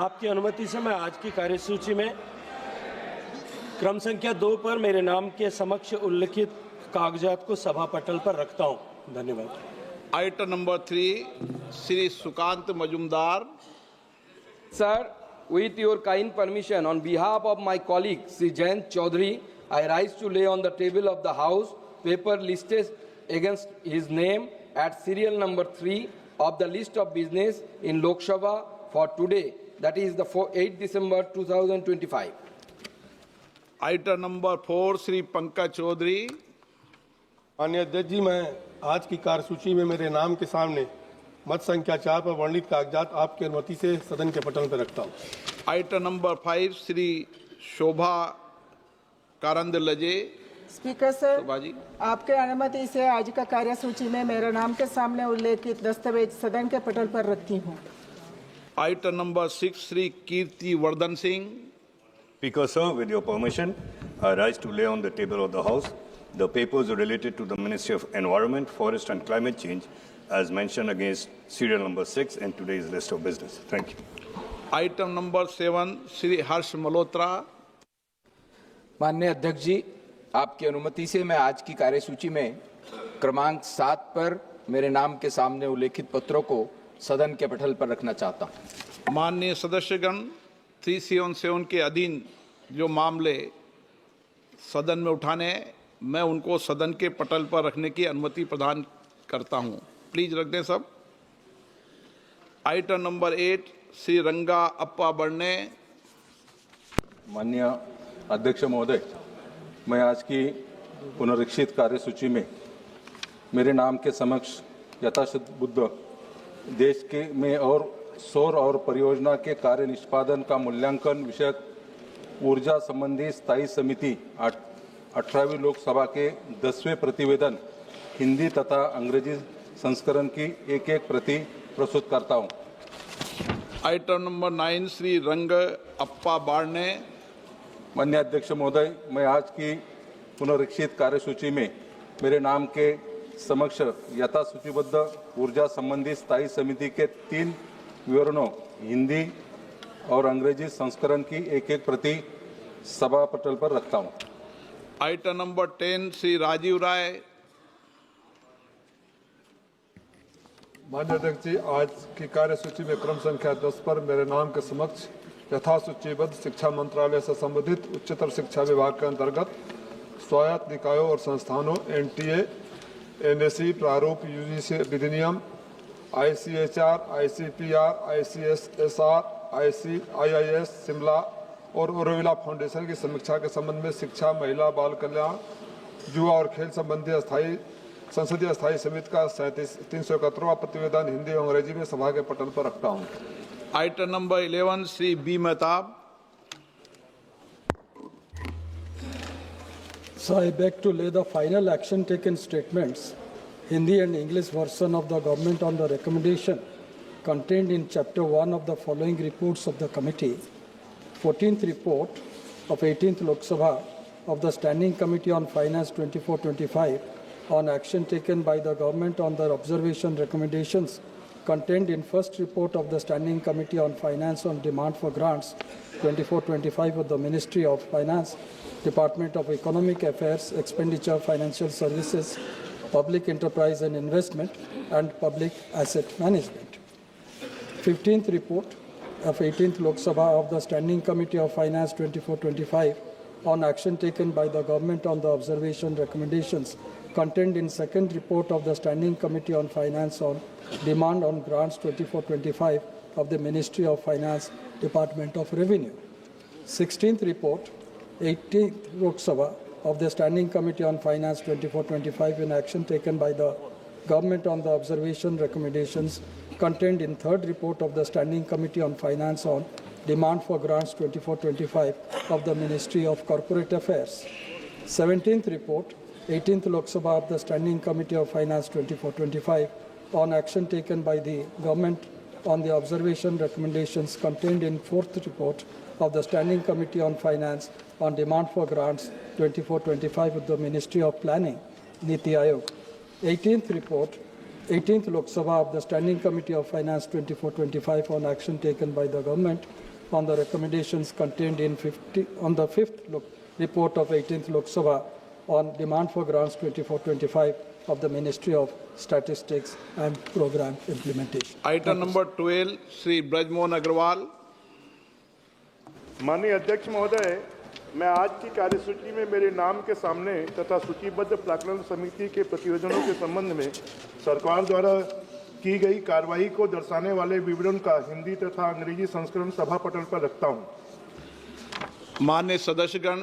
आपकी अनुमति से मैं आज की कार्यसूची में क्रम संख्या 2 पर मेरे नाम के समक्ष उल्लिखित कागजात को सभा पटल पर रखता हूं। धन्यवाद। Item number 3 Shri Sukanta Majumdar. Sir, with your kind permission, on behalf of my colleague Sri Jayant Chaudhary, I rise to lay on the table of the House paper listed against his name at serial number 3 of the list of business in Lok Sabha for today, that is the 8th December 2025. Item number 4 Shri Pankaj Chaudhary. माननीय अध्यक्ष जी, मैं आज की कार्यसूची में मेरे नाम के सामने मत संख्या 4 पर वर्णित कागजात आपकी अनुमति से सदन के पटल पर रखता हूं। आइटम नंबर 5 श्री शोभा कारंद लजे। स्पीकर सर, शोभा जी, आपके अनुमति से आज का कार्यसूची में मेरे नाम के सामने उल्लेखित दस्तावेज सदन के पटल पर रखती हूँ। Item number 6 Shri Kirti Vardhan Singh. Speaker, sir, with your permission, I rise to lay on the table of the House the papers related to the Ministry of Environment, Forest and Climate Change as mentioned against serial number 6 in today's list of business. Thank you. Item number 7 Shri Harsh Malhotra. माननीय अध्यक्ष जी, आपकी अनुमति से मैं आज की कार्यसूची में क्रमांक 7 पर मेरे नाम के सामने उल्लेखित पत्रों को सदन के पटल पर रखना चाहता हूं। माननीय सदस्यगण, 377 के अधीन जो मामले सदन में उठाने हैं, मैं उनको सदन के पटल पर रखने की अनुमति प्रदान करता हूं। प्लीज रख दें सब। आइटम नंबर 8 श्री रंगा अप्पा बड़ने। माननीय अध्यक्ष महोदय, मैं आज की पुनरीक्षित कार्यसूची में मेरे नाम के समक्ष यथाशक्ति देश के में और सौर और परियोजना के कार्य निष्पादन का मूल्यांकन विषयक ऊर्जा संबंधी स्थायी समिति 18वीं लोकसभा के 10वें प्रतिवेदन हिंदी तथा अंग्रेजी संस्करण की एक प्रति प्रस्तुत करता हूं। आइटम नंबर 9 श्री रंग अप्पा बाड़ने। माननीय अध्यक्ष महोदय, मैं आज की पुनरीक्षित कार्यसूची में मेरे नाम के समक्ष यथासूचीबद्ध ऊर्जा संबंधी स्थायी समिति के 3 विवरणों हिंदी और अंग्रेजी संस्करण की एक प्रति सभा पटल पर रखता हूं। आइटम नंबर 10 श्री राजीव राय। माननीय अध्यक्ष जी, आज की कार्यसूची में क्रम संख्या 10 पर मेरे नाम के समक्ष यथासूचीबद्ध शिक्षा मंत्रालय से संबंधित उच्चतर शिक्षा विभाग के अंतर्गत स्वायत्त निकायों और संस्थानों NTA, NSE प्रारूप UGC विधिनियम, ICHR, ICPR, ICSSR, IIS Shimla और ओरोविला फाउंडेशन की समीक्षा के संबंध में शिक्षा, महिला, बाल कल्याण, युवा और खेल संबंधी संसदीय स्थायी समिति का 371वां प्रतिवेदन हिंदी और अंग्रेजी में सभा के पटल पर रखता हूं। Item number 11 Shri B Mahtab. So I beg to lay the final action taken statements, Hindi and English version of the government on the recommendation contained in Chapter 1 of the following reports of the committee. 14th report of 18th Lok Sabha of the Standing Committee on Finance 24-25 on action taken by the government on the observation recommendations contained in first report of the Standing Committee on Finance on demand for grants 24-25 of the Ministry of Finance, Department of Economic Affairs, Expenditure, Financial Services, Public Enterprise and Investment, and Public Asset Management. 15th report of 18th Lok Sabha of the Standing Committee of Finance 24-25 on action taken by the government on the observation recommendations contained in second report of the Standing Committee on Finance on demand on grants 24-25 of the Ministry of Finance, Department of Revenue. 16th report, 18th Lok Sabha of the Standing Committee on Finance 24-25 in action taken by the government on the observation recommendations contained in third report of the Standing Committee on Finance on demand for grants 24-25 of the Ministry of Corporate Affairs. 17th report, 18th Lok Sabha of the Standing Committee of Finance 24-25 on action taken by the government on the observation recommendations contained in fourth report of the Standing Committee on Finance on demand for grants 24-25 of the Ministry of Planning, Niti Aayog. 18th report, 18th Lok Sabha of the Standing Committee of Finance 24-25 on action taken by the government on the recommendations contained in on the report of 18th Lok Sabha on demand for grants 24-25 of the Ministry of Statistics and Program Implementation. Item number 12, Shri Brajmohan Agrawal. माननीय अध्यक्ष महोदय, मैं आज की कार्यसूची में मेरे नाम के सामने तथा सूचीबद्ध प्राक्कलन समिति के प्रतिवेदनों के संबंध में सरकार द्वारा की गई कार्रवाई को दर्शाने वाले विवरण का हिंदी तथा अंग्रेजी संस्करण सभा पटल पर रखता हूं। माननीय सदस्यगण,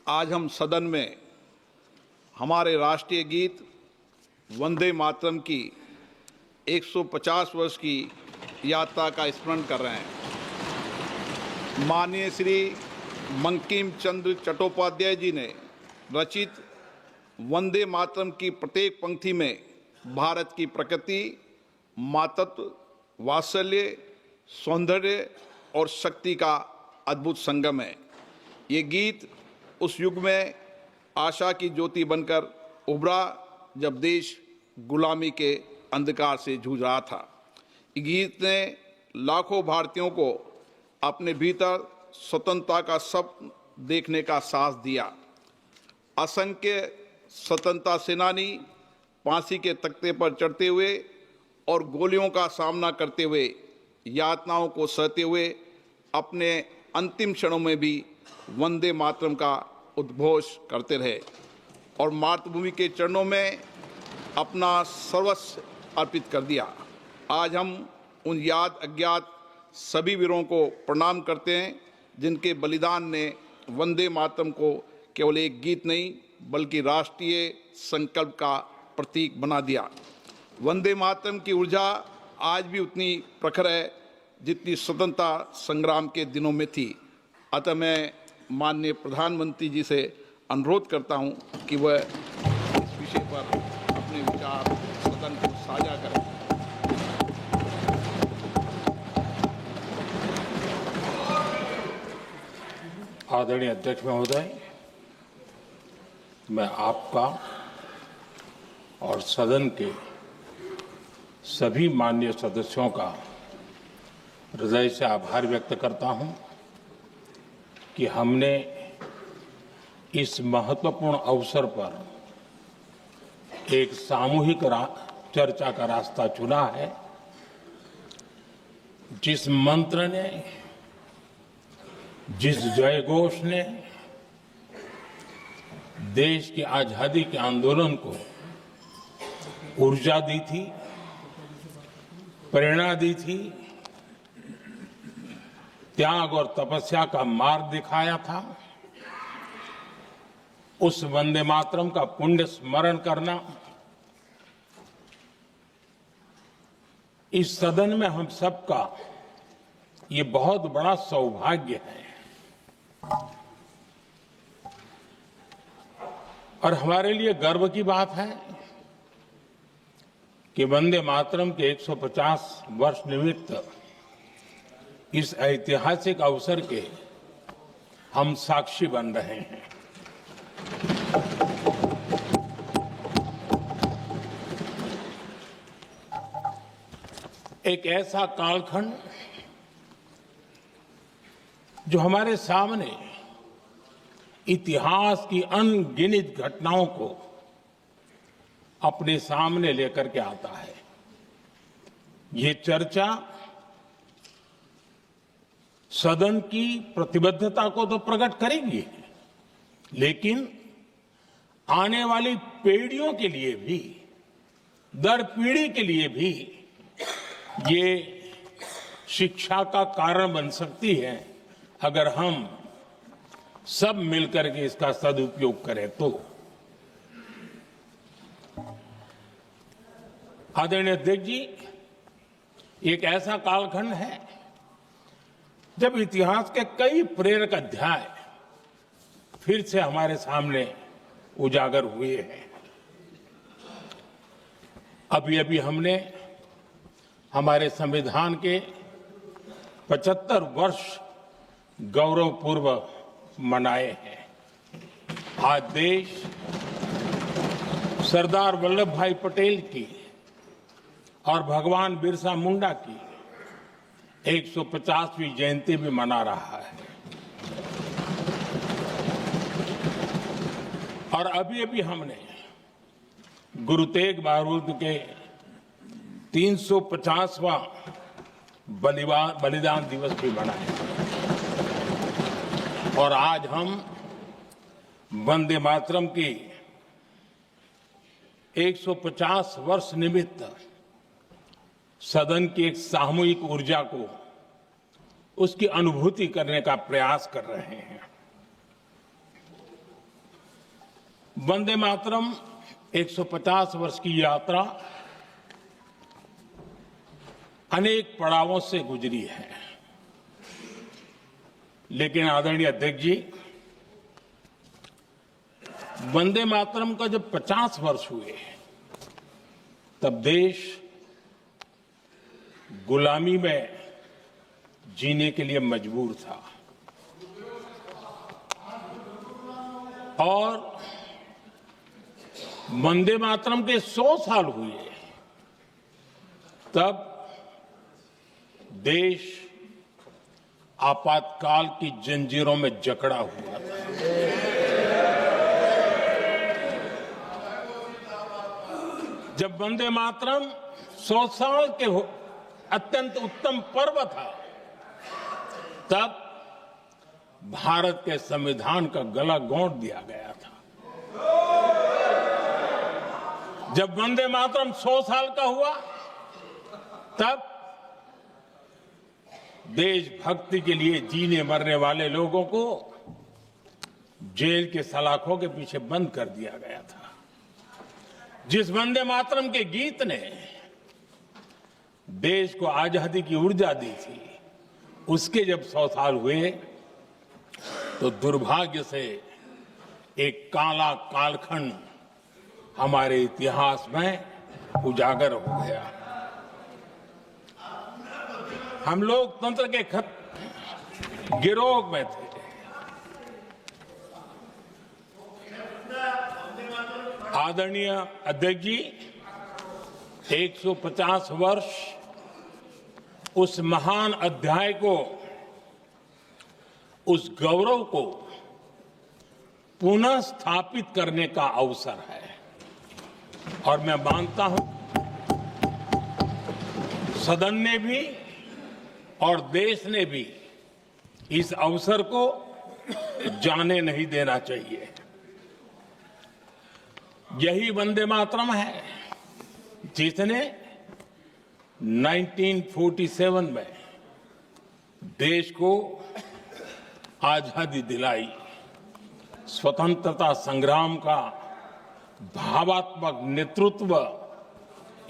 आज हम सदन में हमारे राष्ट्रीय गीत वंदे मातरम की 150 वर्ष की यात्रा का स्मरण कर रहे हैं। माननीय श्री बंकिम चंद्र चट्टोपाध्याय जी ने रचित वंदे मातरम की प्रत्येक पंक्ति में भारत की प्रकृति, मातृत्व, वात्सल्य, सौंदर्य और शक्ति का अद्भुत संगम है। ये गीत उस युग में आशा की ज्योति बनकर उभरा जब देश गुलामी के अंधकार से जूझ रहा था। ये गीत ने लाखों भारतीयों को अपने भीतर स्वतंत्रता का स्वप्न देखने का साहस दिया। असंख्य स्वतंत्रता सेनानी फांसी के तख्ते पर चढ़ते हुए और गोलियों का सामना करते हुए, यातनाओं को सहते हुए अपने अंतिम क्षणों में भी वंदे मातरम का उद्घोष करते रहे और मातृभूमि के चरणों में अपना सर्वस्व अर्पित कर दिया। आज हम उन याद अज्ञात सभी वीरों को प्रणाम करते हैं जिनके बलिदान ने वंदे मातरम को केवल एक गीत नहीं बल्कि राष्ट्रीय संकल्प का प्रतीक बना दिया। वंदे मातरम की ऊर्जा आज भी उतनी प्रखर है जितनी स्वतंत्रता संग्राम के दिनों में थी। अतः मैं माननीय प्रधानमंत्री जी से अनुरोध करता हूं कि वह इस विषय पर अपने विचार सदन को साझा करें। आदरणीय अध्यक्ष महोदय, मैं आपका और सदन के सभी माननीय सदस्यों का हृदय से आभार व्यक्त करता हूं कि हमने इस महत्वपूर्ण अवसर पर एक सामूहिक चर्चा का रास्ता चुना है, जिस मंत्र ने, जिस जयघोष ने देश की आजादी के आंदोलन को ऊर्जा दी थी, प्रेरणा दी थी, त्याग और तपस्या का मार्ग दिखाया था, उस वंदे मातरम का पुण्य स्मरण करना इस सदन में हम सबका ये बहुत बड़ा सौभाग्य है। और हमारे लिए गर्व की बात है कि वंदे मातरम के 150 वर्ष निमित्त इस ऐतिहासिक अवसर के हम साक्षी बन रहे हैं। एक ऐसा कालखंड जो हमारे सामने इतिहास की अनगिनत घटनाओं को अपने सामने लेकर के आता है। ये चर्चा सदन की प्रतिबद्धता को तो प्रकट करेगी, लेकिन आने वाली पीढ़ियों के लिए भी, दर पीढ़ी के लिए भी ये शिक्षा का कारण बन सकती है अगर हम सब मिलकर के इसका सदुपयोग करें तो। आदरणीय अध्यक्ष जी, एक ऐसा कालखंड है जब इतिहास के कई प्रेरक अध्याय फिर से हमारे सामने उजागर हुए हैं। अभी अभी हमने हमारे संविधान के 75 वर्ष गौरवपूर्व मनाए हैं। आज देश सरदार वल्लभ भाई पटेल की और भगवान बिरसा मुंडा की 150वीं जयंती भी मना रहा है। और अभी हमने गुरु तेग बहादुर के 350वां बलिदान दिवस भी मनाया। और आज हम वंदे मातरम की 150 वर्ष निमित्त सदन की एक सामूहिक ऊर्जा को, उसकी अनुभूति करने का प्रयास कर रहे हैं। वंदे मातरम 150 वर्ष की यात्रा अनेक पड़ावों से गुजरी है, लेकिन आदरणीय अध्यक्ष जी, वंदे मातरम का जब 50 वर्ष हुए तब देश गुलामी में जीने के लिए मजबूर था। और वंदे मातरम के 100 साल हुए तब देश आपातकाल की जंजीरों में जकड़ा हुआ था। जब वंदे मातरम 100 साल के अत्यंत उत्तम पर्व था, तब भारत के संविधान का गला घोंट दिया गया था। जब वंदे मातरम 100 साल का हुआ, तब देशभक्ति के लिए जीने मरने वाले लोगों को जेल के सलाखों के पीछे बंद कर दिया गया था। जिस वंदे मातरम के गीत ने देश को आजादी की ऊर्जा दी थी, उसके जब 100 साल हुए तो दुर्भाग्य से एक काला कालखंड हमारे इतिहास में उजागर हो गया। हम लोकतंत्र के गिरोह में थे। आदरणीय अध्यक्ष जी, 150 वर्ष उस महान अध्याय को, उस गौरव को पुनः स्थापित करने का अवसर है। और मैं मानता हूं सदन ने भी और देश ने भी इस अवसर को जाने नहीं देना चाहिए। यही वंदे मातरम है जिसने 1947 में देश को आजादी दिलाई। स्वतंत्रता संग्राम का भावात्मक नेतृत्व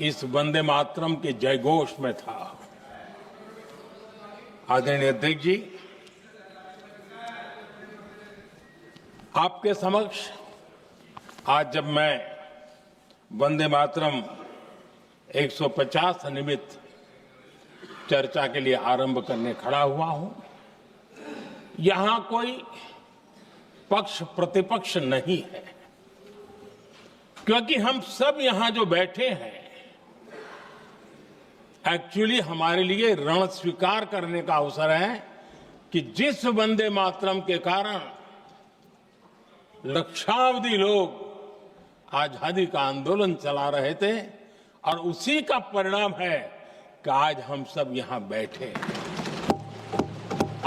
इस वंदे मातरम के जयघोष में था। आदरणीय अध्यक्ष जी, आपके समक्ष आज जब मैं वंदे मातरम 150 निमित्त चर्चा के लिए आरंभ करने खड़ा हुआ हूं, यहां कोई पक्ष प्रतिपक्ष नहीं है, क्योंकि हम सब यहां जो बैठे हैं एक्चुअली हमारे लिए रण स्वीकार करने का अवसर है कि जिस वंदे मातरम के कारण लक्षावधि लोग आजादी का आंदोलन चला रहे थे, और उसी का परिणाम है कि आज हम सब यहां बैठे।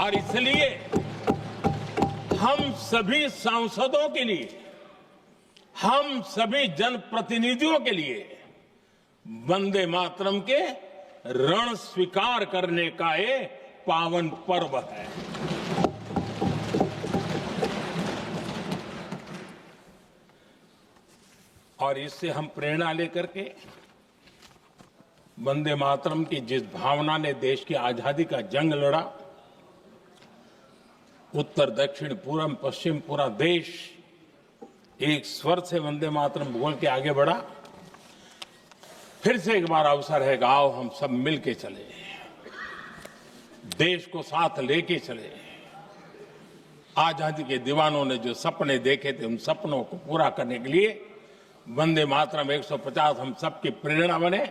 और इसलिए हम सभी सांसदों के लिए, हम सभी जनप्रतिनिधियों के लिए वंदे मातरम के रण स्वीकार करने का ये पावन पर्व है। और इससे हम प्रेरणा लेकर के वंदे मातरम की जिस भावना ने देश की आजादी का जंग लड़ा, उत्तर दक्षिण पूर्व पश्चिम पूरा देश एक स्वर से वंदे मातरम बोल के आगे बढ़ा। फिर से एक बार अवसर है, आओ हम सब मिल के चले, देश को साथ लेके चले। आजादी के दीवानों ने जो सपने देखे थे, उन सपनों को पूरा करने के लिए वंदे मातरम 150 हम सबकी प्रेरणा बने,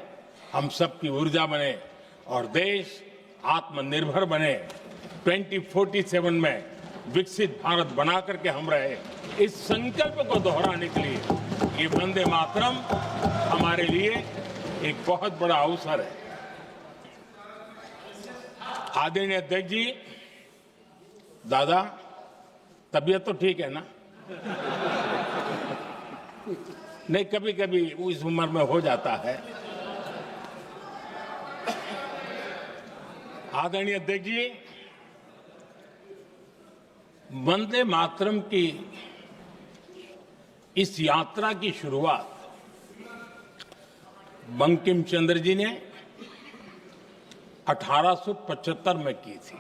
हम सबकी ऊर्जा बने, और देश आत्मनिर्भर बने, 2047 में विकसित भारत बना करके हम रहे, इस संकल्प को दोहराने के लिए ये वंदे मातरम हमारे लिए एक बहुत बड़ा अवसर है। आदरणीय अध्यक्ष जी, दादा, तबीयत तो ठीक है ना? नहीं, कभी कभी इस उम्र में हो जाता है। आदरणीय अध्यक्ष जी, वंदे मातरम की इस यात्रा की शुरुआत बंकिम चंद्र जी ने 1875 में की थी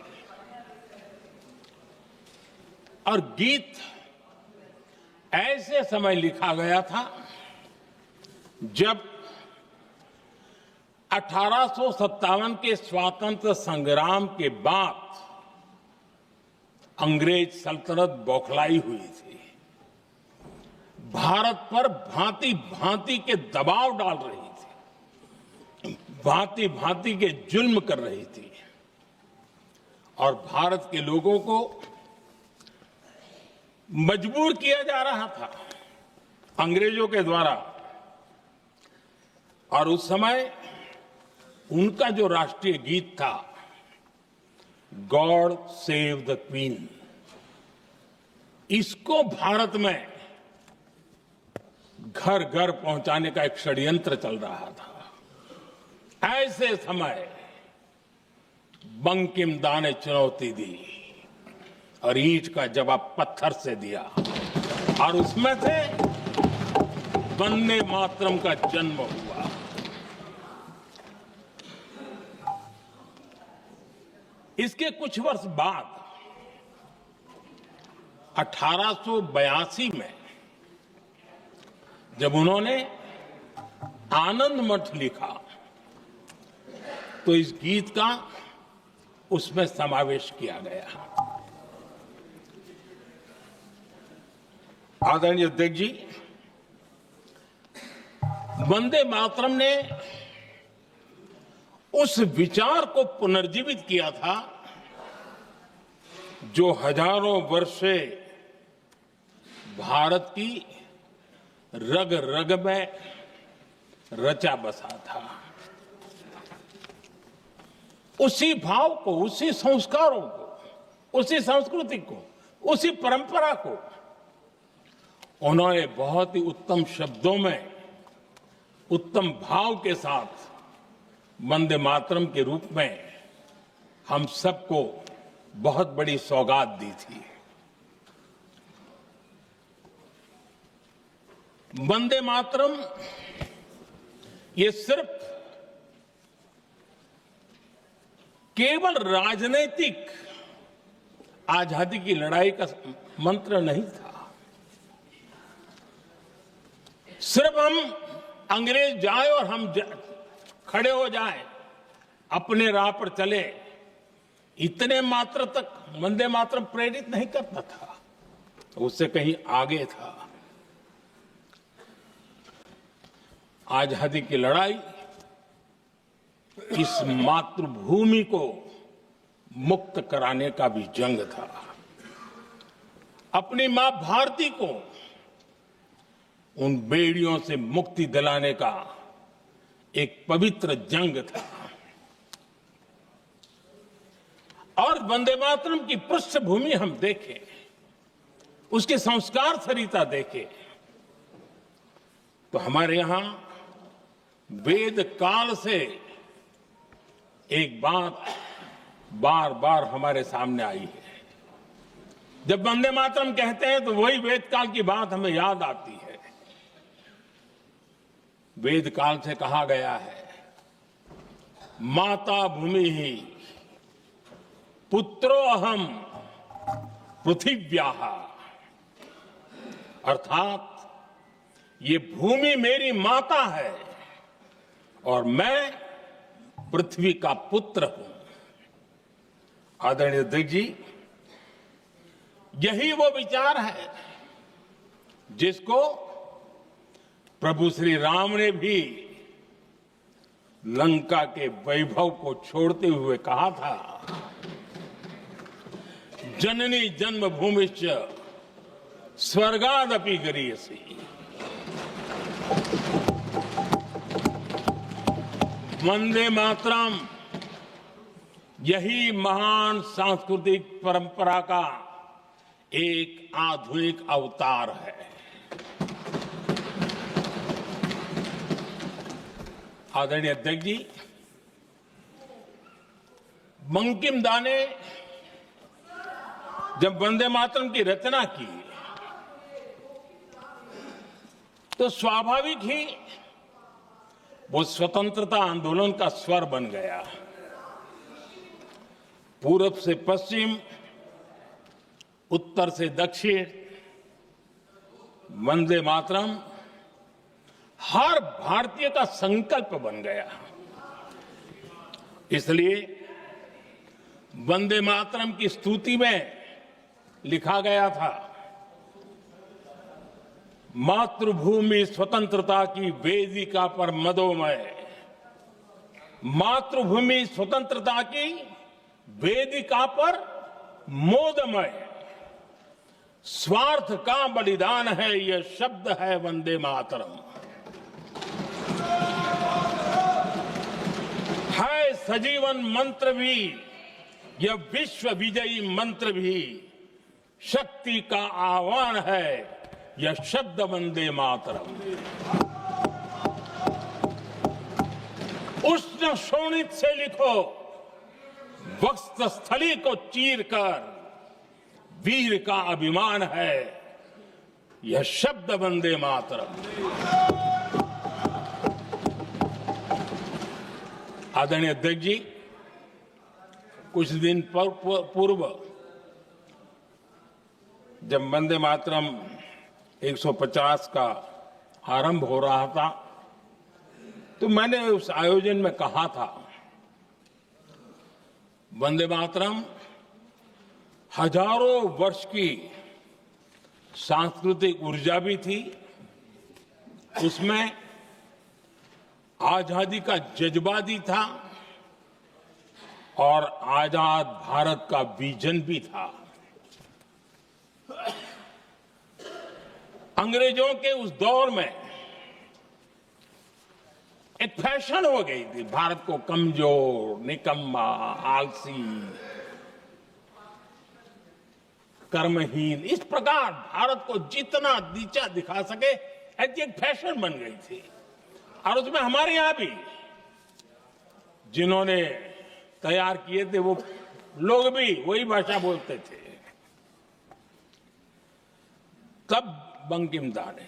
और गीत ऐसे समय लिखा गया था जब 1857 के स्वातंत्र संग्राम के बाद अंग्रेज सल्तनत बौखलाई हुई थी, भारत पर भांति भांति के दबाव डाल रही थी, भांति भांति के जुल्म कर रही थी और भारत के लोगों को मजबूर किया जा रहा था अंग्रेजों के द्वारा। और उस समय उनका जो राष्ट्रीय गीत था, गॉड सेव द क्वीन, इसको भारत में घर घर पहुंचाने का एक षड्यंत्र चल रहा था। ऐसे समय बंकिम दा ने चुनौती दी और ईंट का जवाब पत्थर से दिया और उसमें से वंदे मातरम का जन्म हुआ। इसके कुछ वर्ष बाद 1882 में जब उन्होंने आनंद मठ लिखा तो इस गीत का उसमें समावेश किया गया। आदरणीय अध्यक्ष जी, वंदे मातरम ने उस विचार को पुनर्जीवित किया था जो हजारों वर्ष से भारत की रग रग में रचा बसा था। उसी भाव को, उसी संस्कारों को, उसी संस्कृति को, उसी परंपरा को उन्होंने बहुत ही उत्तम शब्दों में, उत्तम भाव के साथ वंदे मातरम के रूप में हम सबको बहुत बड़ी सौगात दी थी। वंदे मातरम ये सिर्फ केवल राजनीतिक आजादी की लड़ाई का मंत्र नहीं था। सिर्फ हम अंग्रेज जाए और हम खड़े हो जाए, अपने राह पर चले, इतने मात्र तक वंदे मातरम प्रेरित नहीं करता था, उससे कहीं आगे था। आजादी की लड़ाई इस मातृभूमि को मुक्त कराने का भी जंग था। अपनी मां भारती को उन बेड़ियों से मुक्ति दिलाने का एक पवित्र जंग था। और वंदे मातरम की पृष्ठभूमि हम देखें, उसके संस्कार सरिता देखें, तो हमारे यहां वेद काल से एक बात बार बार हमारे सामने आई है। जब वंदे मातरम कहते हैं तो वही वेद काल की बात हमें याद आती है। वेद काल से कहा गया है, माता भूमि ही पुत्रो अहम पृथिव्याः, अर्थात ये भूमि मेरी माता है और मैं पृथ्वी का पुत्र हूं। आदरणीय अध्यक्ष जी, यही वो विचार है जिसको प्रभु श्री राम ने भी लंका के वैभव को छोड़ते हुए कहा था, जननी जन्मभूमिश्च स्वर्गादपि गरीयसी। वंदे मातरम यही महान सांस्कृतिक परंपरा का एक आधुनिक अवतार है। आदरणीय अध्यक्ष जी, बंकिम दा ने जब वंदे मातरम की रचना की तो स्वाभाविक ही वो स्वतंत्रता आंदोलन का स्वर बन गया। पूरब से पश्चिम, उत्तर से दक्षिण, वंदे मातरम हर भारतीय का संकल्प बन गया। इसलिए वंदे मातरम की स्तुति में लिखा गया था, मातृभूमि स्वतंत्रता की वेदिका पर मदोमय, मातृभूमि स्वतंत्रता की वेदिका पर मोदमय, स्वार्थ का बलिदान है यह शब्द है वंदे मातरम। है सजीवन मंत्र भी यह विश्व विजयी मंत्र भी, शक्ति का आह्वान है यह शब्द वंदे मातरम। उष्ण शोणित से लिखो, वक्षस्थली को चीरकर, वीर का अभिमान है यह शब्द वंदे मातरम। आदरणीय अध्यक्ष जी, कुछ दिन पूर्व जब वंदे मातरम 150 का आरंभ हो रहा था तो मैंने उस आयोजन में कहा था, वंदे मातरम हजारों वर्ष की सांस्कृतिक ऊर्जा भी थी, उसमें आजादी का जज्बा भी था और आजाद भारत का विजन भी था। अंग्रेजों के उस दौर में एक फैशन हो गई थी भारत को कमजोर, निकम्मा, आलसी, कर्महीन, इस प्रकार भारत को जितना नीचा दिखा सके ऐसी एक फैशन बन गई थी। और उसमें हमारे यहां भी जिन्होंने तैयार किए थे वो लोग भी वही भाषा बोलते थे। तब बंकिम दा ने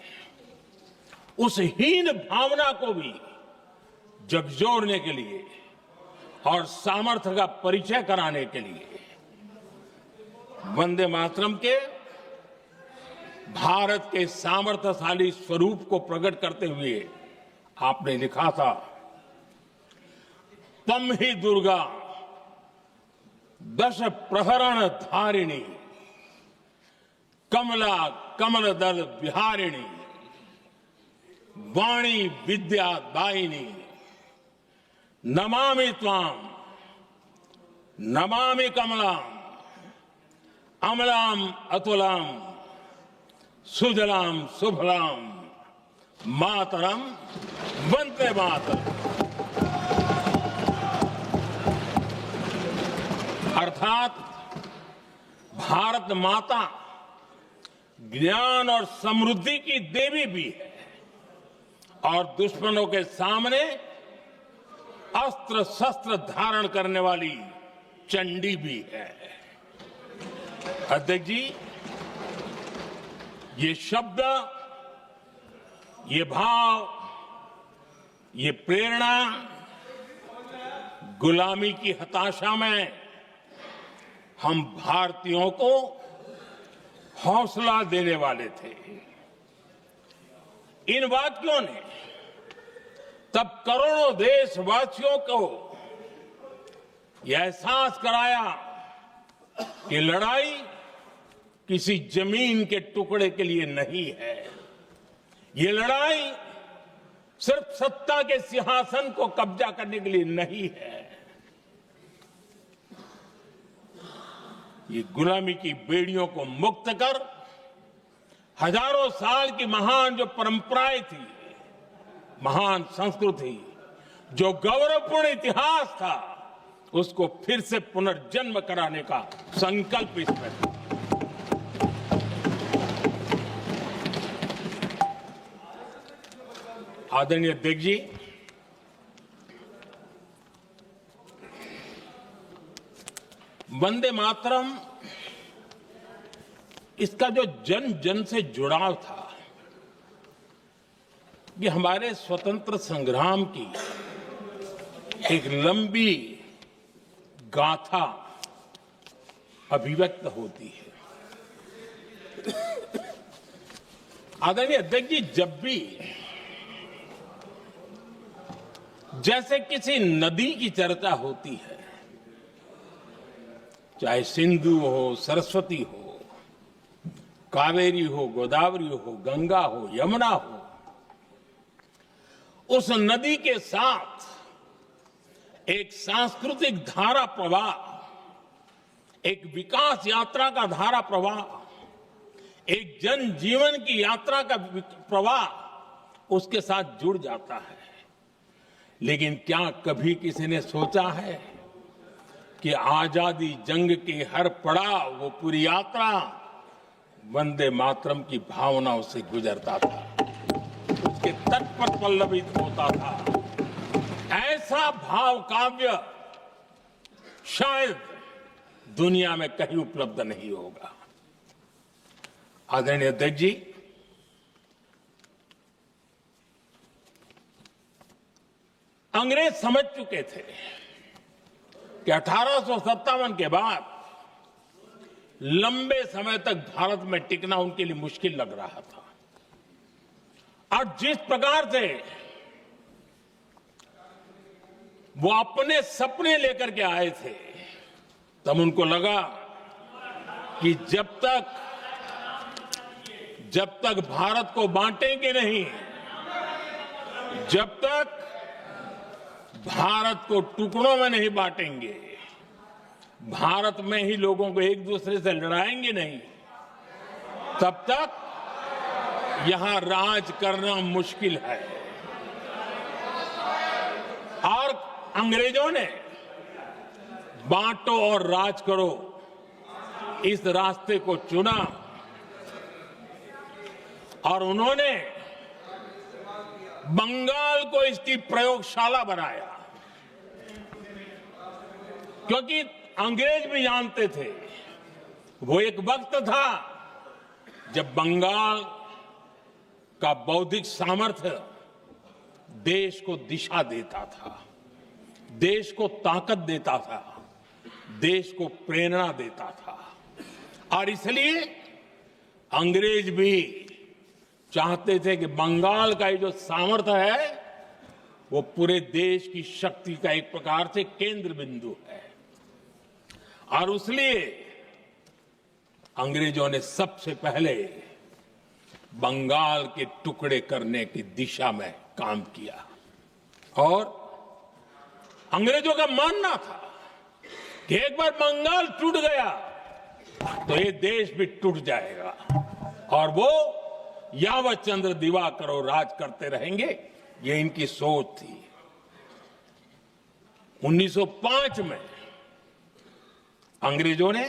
उस हीन भावना को भी झकझोरने के लिए और सामर्थ्य का परिचय कराने के लिए वंदे मातरम के भारत के सामर्थ्यशाली स्वरूप को प्रकट करते हुए आपने लिखा था, तम ही दुर्गा दश प्रहरण धारिणी, कमला कमल दल विहारिणी, वाणी विद्या दायिनी, नमामि त्वाम, नमामि कमलाम, अमलाम अतुलाम, सुजलाम सुफलाम, मातरम वंदे मातरम। अर्थात भारत माता ज्ञान और समृद्धि की देवी भी है और दुश्मनों के सामने अस्त्र शस्त्र धारण करने वाली चंडी भी है। अध्यक्ष जी, ये शब्द, ये भाव, ये प्रेरणा गुलामी की हताशा में हम भारतीयों को हौसला देने वाले थे। इन वाक्यों ने तब करोड़ों देशवासियों को यह एहसास कराया कि लड़ाई किसी जमीन के टुकड़े के लिए नहीं है, ये लड़ाई सिर्फ सत्ता के सिंहासन को कब्जा करने के लिए नहीं है। ये गुलामी की बेड़ियों को मुक्त कर हजारों साल की महान जो परंपराएं थी, महान संस्कृति, जो गौरवपूर्ण इतिहास था, उसको फिर से पुनर्जन्म कराने का संकल्प इसमें था। आदरणीय अध्यक्ष जी, वंदे मातरम, इसका जो जन जन से जुड़ाव था, ये हमारे स्वतंत्र संग्राम की एक लंबी गाथा अभिव्यक्त होती है। आदरणीय अध्यक्ष जी, जब भी जैसे किसी नदी की चर्चा होती है, चाहे सिंधु हो, सरस्वती हो, कावेरी हो, गोदावरी हो, गंगा हो, यमुना हो, उस नदी के साथ एक सांस्कृतिक धारा प्रवाह, एक विकास यात्रा का धारा प्रवाह, एक जन जीवन की यात्रा का प्रवाह उसके साथ जुड़ जाता है। लेकिन क्या कभी किसी ने सोचा है कि आजादी जंग के हर पड़ाव, वो पूरी यात्रा वंदे मातरम की भावनाओं से गुजरता था, उसके तट पर पल्लवित होता था। ऐसा भाव काव्य शायद दुनिया में कहीं उपलब्ध नहीं होगा। आदरणीय अध्यक्ष जी, अंग्रेज समझ चुके थे कि 1857 के बाद लंबे समय तक भारत में टिकना उनके लिए मुश्किल लग रहा था। और जिस प्रकार से वो अपने सपने लेकर के आए थे, तब उनको लगा कि जब तक भारत को बांटेंगे नहीं, जब तक भारत को टुकड़ों में नहीं बांटेंगे, भारत में ही लोगों को एक दूसरे से लड़ाएंगे नहीं, तब तक यहां राज करना मुश्किल है। और अंग्रेजों ने बांटो और राज करो इस रास्ते को चुना और उन्होंने बंगाल को इसकी प्रयोगशाला बनाया, क्योंकि अंग्रेज भी जानते थे वो एक वक्त था जब बंगाल का बौद्धिक सामर्थ्य देश को दिशा देता था, देश को ताकत देता था, देश को प्रेरणा देता था। और इसलिए अंग्रेज भी चाहते थे कि बंगाल का ये जो सामर्थ्य है वो पूरे देश की शक्ति का एक प्रकार से केंद्र बिंदु है। और इसलिए अंग्रेजों ने सबसे पहले बंगाल के टुकड़े करने की दिशा में काम किया। और अंग्रेजों का मानना था कि एक बार बंगाल टूट गया तो ये देश भी टूट जाएगा और वो यावत चंद्र दिवाकरो राज करते रहेंगे, ये इनकी सोच थी। 1905 में अंग्रेजों ने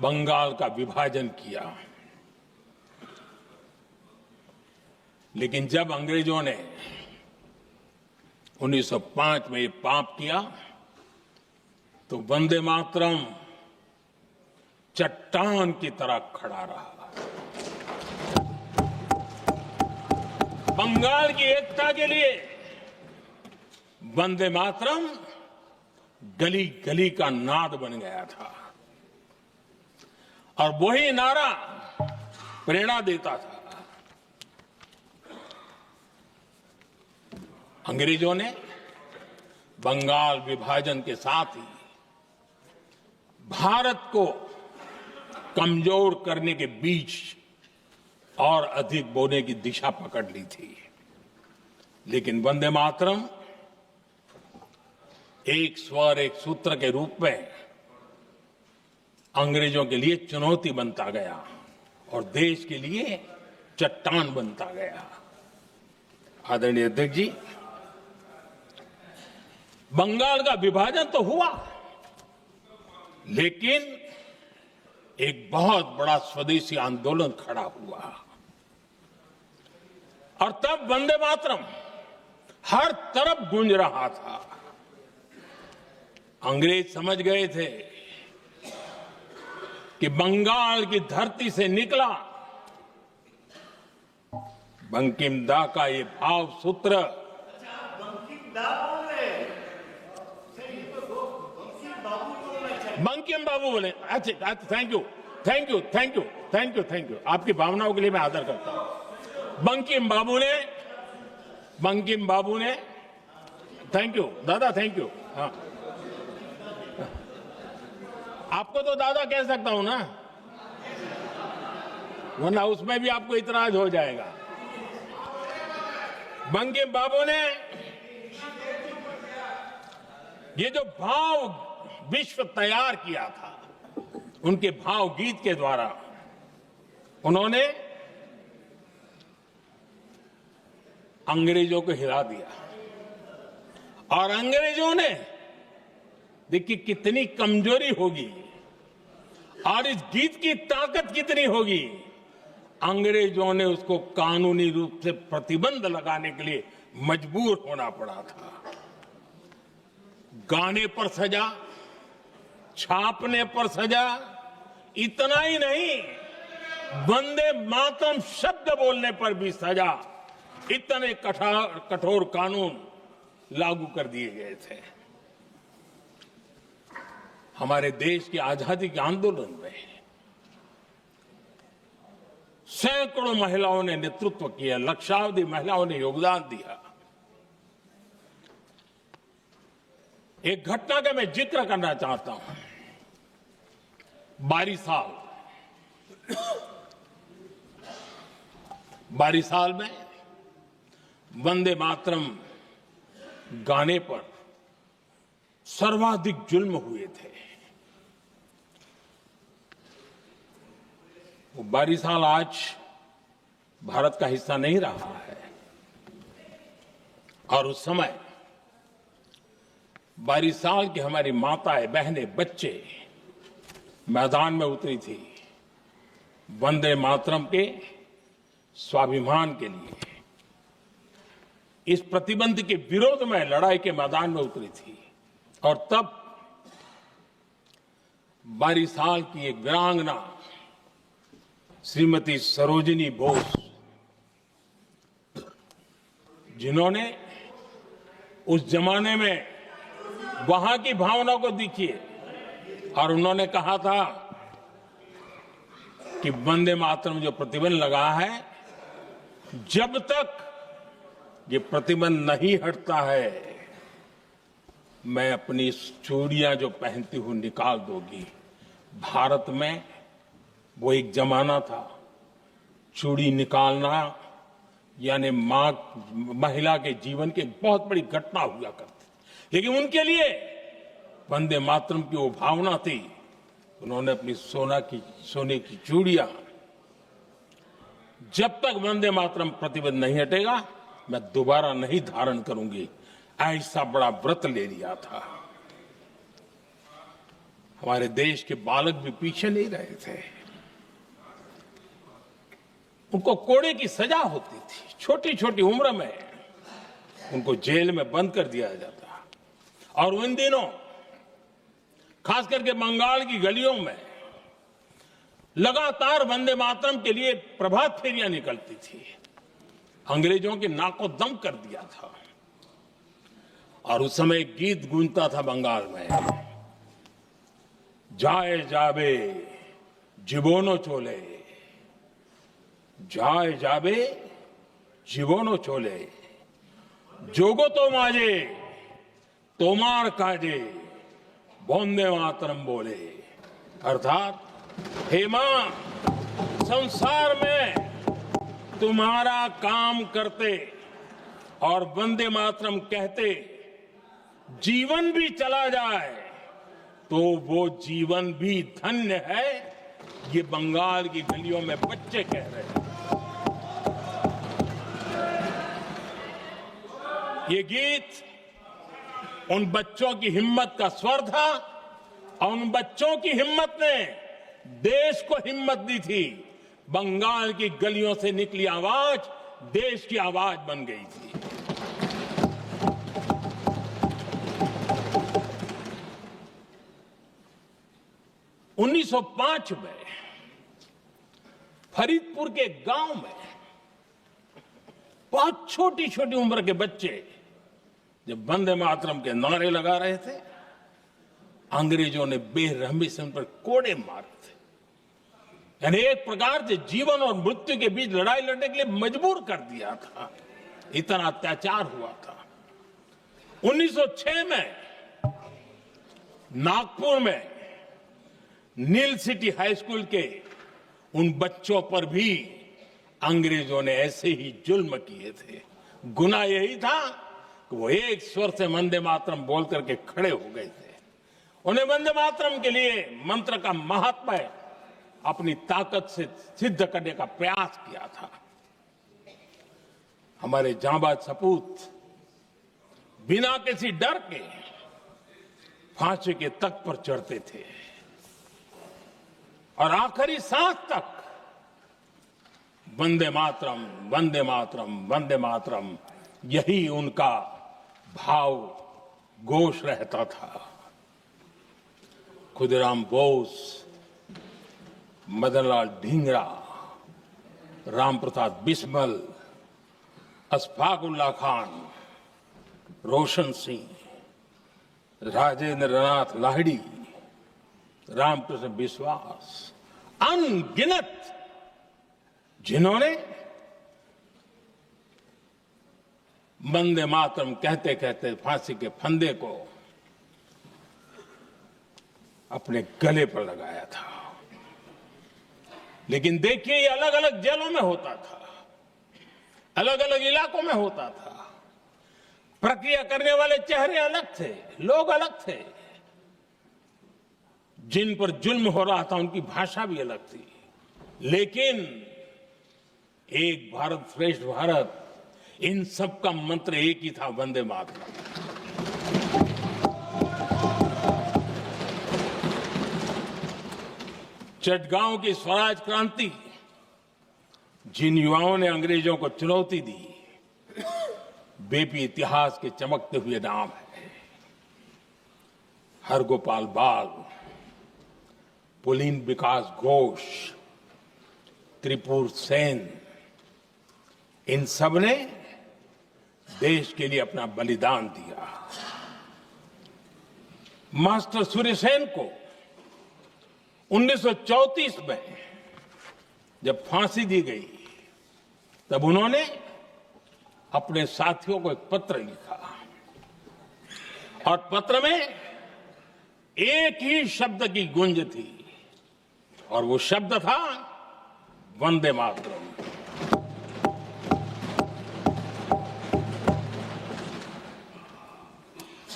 बंगाल का विभाजन किया, लेकिन जब अंग्रेजों ने 1905 में ये पाप किया तो वंदे मातरम चट्टान की तरह खड़ा रहा। बंगाल की एकता के लिए वंदे मातरम गली गली का नाद बन गया था और वही नारा प्रेरणा देता था। अंग्रेजों ने बंगाल विभाजन के साथ ही भारत को कमजोर करने के बीच और अधिक बोने की दिशा पकड़ ली थी। लेकिन वंदे मातरम एक स्वर एक सूत्र के रूप में अंग्रेजों के लिए चुनौती बनता गया और देश के लिए चट्टान बनता गया। आदरणीय अध्यक्ष जी, बंगाल का विभाजन तो हुआ, लेकिन एक बहुत बड़ा स्वदेशी आंदोलन खड़ा हुआ और तब वंदे मातरम हर तरफ गूंज रहा था। अंग्रेज समझ गए थे कि बंगाल की धरती से निकला बंकिम दा का ये भाव सूत्र बंकिम बाबू बोले। अच्छा, थैंक यू। आपकी भावनाओं के लिए मैं आदर करता हूं। बंकिम बाबू ने थैंक यू दादा, थैंक यू। हाँ, आपको तो दादा कह सकता हूं ना, वरना उसमें भी आपको इतराज हो जाएगा। बंकिम बाबू ने ये जो भाव विश्व तैयार किया था, उनके भाव गीत के द्वारा उन्होंने अंग्रेजों को हिला दिया और अंग्रेजों ने देखिए कितनी कमजोरी होगी और इस गीत की ताकत कितनी होगी। अंग्रेजों ने उसको कानूनी रूप से प्रतिबंध लगाने के लिए मजबूर होना पड़ा था। गाने पर सजा, छापने पर सजा, इतना ही नहीं, वंदे मातरम शब्द बोलने पर भी सजा। इतने कठोर कानून लागू कर दिए गए थे। हमारे देश की आजादी के आंदोलन में सैकड़ों महिलाओं ने नेतृत्व किया, लक्षावधि महिलाओं ने योगदान दिया। एक घटना का मैं जिक्र करना चाहता हूं। 22 साल में वंदे मातरम गाने पर सर्वाधिक जुल्म हुए थे। वो 22 साल आज भारत का हिस्सा नहीं रहा है और उस समय 22 साल की हमारी माताएं, बहनें, बच्चे मैदान में उतरी थी वंदे मातरम के स्वाभिमान के लिए। इस प्रतिबंध के विरोध में लड़ाई के मैदान में उतरी थी और तब 22 साल की एक वीरांगना श्रीमती सरोजिनी बोस, जिन्होंने उस जमाने में वहां की भावना को देखिए और उन्होंने कहा था कि वंदे मातरम जो प्रतिबंध लगा है, जब तक ये प्रतिबंध नहीं हटता है, मैं अपनी चूड़ियां जो पहनती हूं निकाल दूंगी। भारत में वो एक जमाना था, चूड़ी निकालना यानी महिला के जीवन की बहुत बड़ी घटना हुआ करती, लेकिन उनके लिए वंदे मातरम की वो भावना थी। उन्होंने अपनी सोने की चूड़ियां, जब तक वंदे मातरम प्रतिबंध नहीं हटेगा मैं दोबारा नहीं धारण करूंगी, ऐसा बड़ा व्रत ले लिया था। हमारे देश के बालक भी पीछे नहीं रहे थे। उनको कोड़े की सजा होती थी, छोटी छोटी उम्र में उनको जेल में बंद कर दिया जाता। और उन दिनों खास करके बंगाल की गलियों में लगातार वंदे मातरम के लिए प्रभात फेरियां निकलती थी। अंग्रेजों के नाको दम कर दिया था। और उस समय गीत गूंजता था बंगाल में, जाए जाबे जीवोनो चोले, जाए जाबे जीवोनो चोले, जोगो तो माजे तोमार काजे, वंदे मातरम बोले। अर्थात हे मां, संसार में तुम्हारा काम करते और वंदे मातरम कहते जीवन भी चला जाए तो वो जीवन भी धन्य है, ये बंगाल की गलियों में बच्चे कह रहे हैं। ये गीत उन बच्चों की हिम्मत का स्वर था और उन बच्चों की हिम्मत ने देश को हिम्मत दी थी। बंगाल की गलियों से निकली आवाज देश की आवाज बन गई थी। उन्नीस 1905 में फरीदपुर के गांव में बहुत छोटी छोटी उम्र के बच्चे जब वंदे मातरम के नारे लगा रहे थे, अंग्रेजों ने बेरहमी से उन पर कोड़े मारे थे। यानी एक प्रकार से जीवन और मृत्यु के बीच लड़ाई लड़ने के लिए मजबूर कर दिया था। इतना अत्याचार हुआ था। 1906 में नागपुर में नील सिटी हाई स्कूल के उन बच्चों पर भी अंग्रेजों ने ऐसे ही जुल्म किए थे। गुनाह यही था कि वो एक स्वर से वंदे मातरम बोल करके खड़े हो गए थे। उन्हें वंदे मातरम के लिए मंत्र का महात्म्य अपनी ताकत से सिद्ध करने का प्रयास किया था। हमारे जांबाज सपूत बिना किसी डर के फांसी के तख्त पर चढ़ते थे और आखिरी सांस तक वंदे मातरम, वंदे मातरम, वंदे मातरम, यही उनका भाव घोष रहता था। खुदीराम बोस, मदनलाल ढींगरा, राम प्रसाद बिस्मल, अशफाक उल्ला खान, रोशन सिंह, राजेंद्र नाथ लाहिड़ी, रामकृष्ण विश्वास, अनगिनत जिन्होंने वंदे मातरम कहते कहते फांसी के फंदे को अपने गले पर लगाया था। लेकिन देखिए, ये अलग अलग जेलों में होता था, अलग अलग इलाकों में होता था। प्रक्रिया करने वाले चेहरे अलग थे, लोग अलग थे। जिन पर जुल्म हो रहा था उनकी भाषा भी अलग थी। लेकिन एक भारत श्रेष्ठ भारत, इन सब का मंत्र एक ही था, वंदे मातरम। चटगांव की स्वराज क्रांति, जिन युवाओं ने अंग्रेजों को चुनौती दी, वे भी इतिहास के चमकते हुए नाम है। हरगोपाल बाल, पुलिन विकास घोष, त्रिपुर सेन, इन सब ने देश के लिए अपना बलिदान दिया। मास्टर सूर्यसेन को 1934 में जब फांसी दी गई, तब उन्होंने अपने साथियों को एक पत्र लिखा और पत्र में एक ही शब्द की गूंज थी और वो शब्द था वंदे मातरम।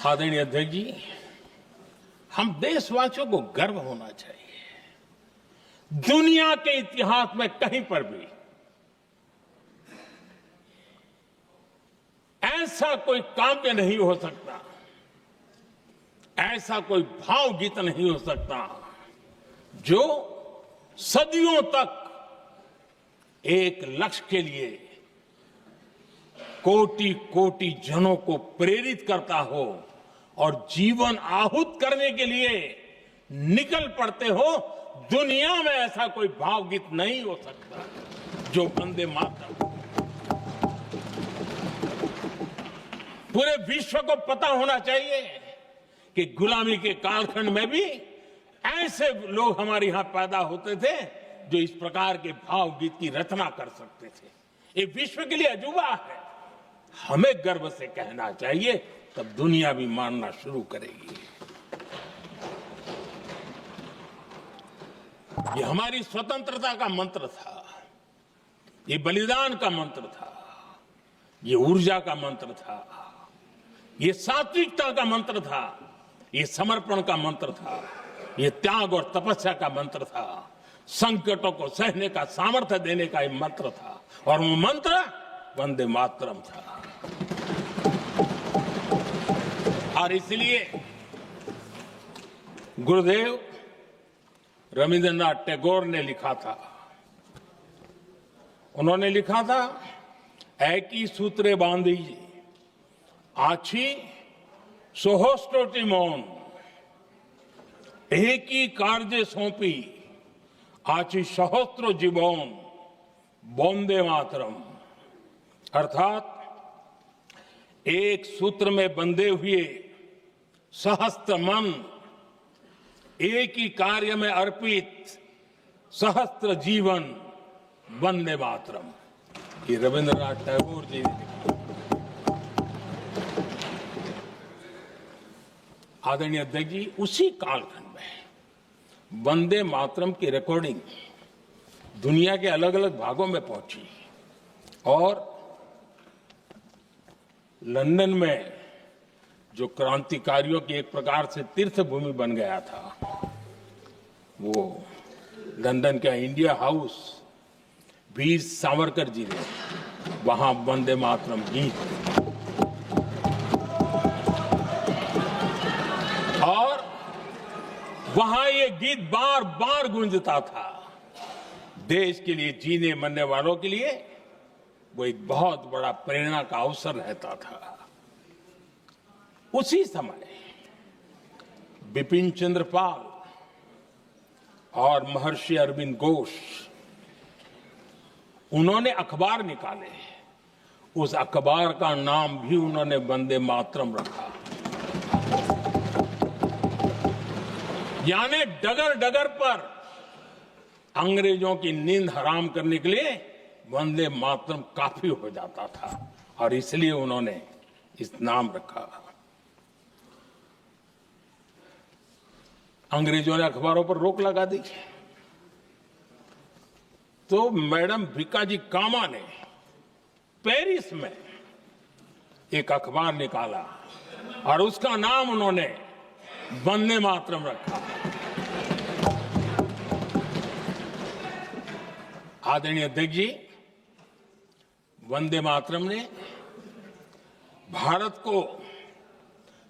आदरणीय अध्यक्ष जी, हम देशवासियों को गर्व होना चाहिए। दुनिया के इतिहास में कहीं पर भी ऐसा कोई काव्य नहीं हो सकता, ऐसा कोई भावगीत नहीं हो सकता जो सदियों तक एक लक्ष्य के लिए कोटि कोटि जनों को प्रेरित करता हो और जीवन आहूत करने के लिए निकल पड़ते हो। दुनिया में ऐसा कोई भावगीत नहीं हो सकता जो वंदे मातरम। पूरे विश्व को पता होना चाहिए कि गुलामी के कालखंड में भी ऐसे लोग हमारे यहां पैदा होते थे जो इस प्रकार के भावगीत की रचना कर सकते थे। ये विश्व के लिए अजूबा है। हमें गर्व से कहना चाहिए, तब दुनिया भी मानना शुरू करेगी। ये हमारी स्वतंत्रता का मंत्र था, ये बलिदान का मंत्र था। ये ऊर्जा का मंत्र था, ये सात्विकता का मंत्र था, ये समर्पण का मंत्र था, ये त्याग और तपस्या का मंत्र था, संकटों को सहने का सामर्थ्य देने का ये मंत्र था, और वो मंत्र वंदे मातरम था। और इसलिए गुरुदेव रविंद्रनाथ टैगोर ने लिखा था, उन्होंने लिखा था, एकी सूत्रे बांधी आछी सोहोस्टोटी मौन, एक ही कार्य सौंपी आछी सहस्त्रो जीवन वंदे मातरम। अर्थात एक सूत्र में बंधे हुए सहस्त्र मन, एक ही कार्य में अर्पित सहस्त्र जीवन वंदे मातरम। ये रविंद्रनाथ टैगोर जी ने लिखा। आदरणीय अध्यक्ष जी, उसी कालखंड में वंदे मातरम की रिकॉर्डिंग दुनिया के अलग अलग भागों में पहुंची और लंदन में जो क्रांतिकारियों की एक प्रकार से तीर्थ भूमि बन गया था, वो लंदन का इंडिया हाउस, वीर सावरकर जी ने वहां वंदे मातरम गीत, और वहां ये गीत बार बार गूंजता था। देश के लिए जीने मरने वालों के लिए वो एक बहुत बड़ा प्रेरणा का अवसर रहता था। उसी समय बिपिन चंद्र पाल और महर्षि अरविंद घोष, उन्होंने अखबार निकाले, उस अखबार का नाम भी उन्होंने वंदे मातरम रखा। यानी डगर डगर पर अंग्रेजों की नींद हराम करने के लिए वंदे मातरम काफी हो जाता था, और इसलिए उन्होंने इस नाम रखा। अंग्रेजों ने अखबारों पर रोक लगा दी, तो मैडम भिकाजी कामा ने पेरिस में एक अखबार निकाला और उसका नाम उन्होंने वंदे मातरम रखा। आदरणीय अध्यक्ष जी, वंदे मातरम ने भारत को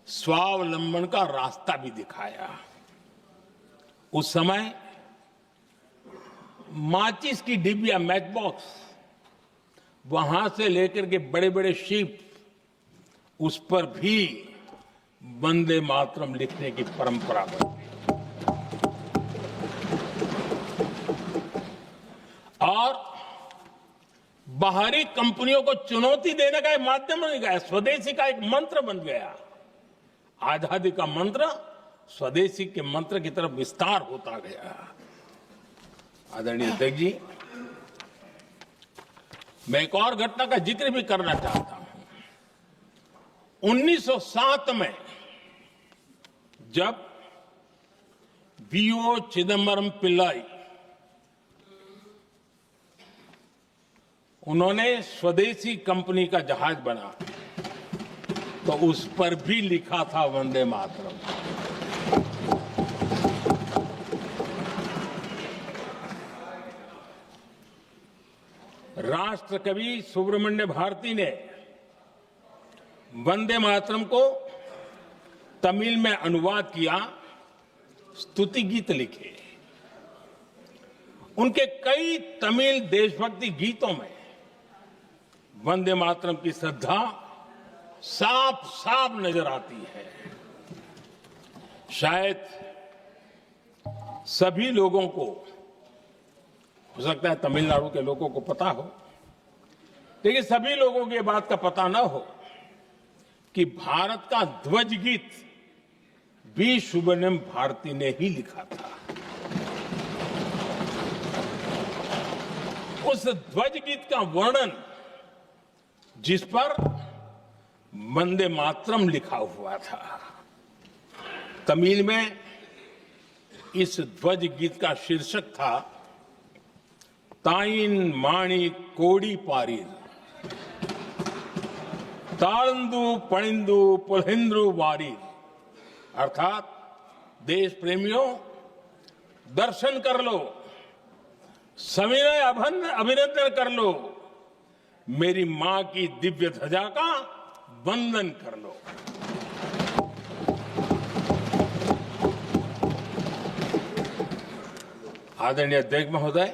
स्वावलंबन का रास्ता भी दिखाया। उस समय माचिस की डिबिया, मैच बॉक्स, वहां से लेकर के बड़े बड़े शिप, उस पर भी वंदे मातरम लिखने की परंपरा बनी। और बाहरी कंपनियों को चुनौती देने का एक माध्यम बन गया, स्वदेशी का एक मंत्र बन गया। आजादी का मंत्र स्वदेशी के मंत्र की तरफ विस्तार होता गया। आदरणीय अध्यक्ष जी, मैं एक और घटना का जिक्र भी करना चाहता हूं। 1907 में जब वीओ चिदम्बरम पिल्लाई, उन्होंने स्वदेशी कंपनी का जहाज बना, तो उस पर भी लिखा था वंदे मातरम। राष्ट्र कवि सुब्रमण्य भारती ने वंदे मातरम को तमिल में अनुवाद किया, स्तुति गीत लिखे। उनके कई तमिल देशभक्ति गीतों में वंदे मातरम की श्रद्धा साफ साफ नजर आती है। शायद सभी लोगों को, हो सकता है तमिलनाडु के लोगों को पता हो, लेकिन सभी लोगों को ये बात का पता न हो कि भारत का ध्वज गीत वी सुब्रमण्यम भारती ने ही लिखा था। उस ध्वज गीत का वर्णन, जिस पर वंदे मातरम लिखा हुआ था, तमिल में इस ध्वज गीत का शीर्षक था ताइन माणी कोड़ी पारिर। ताळंदु पणिंदु पुल्हिंद्रु वारी, अर्थात देश प्रेमियों, दर्शन कर लो, सविनय अभिनंदन कर लो, मेरी मां की दिव्य ध्वजा का वंदन कर लो। आदरणीय अध्यक्ष महोदय,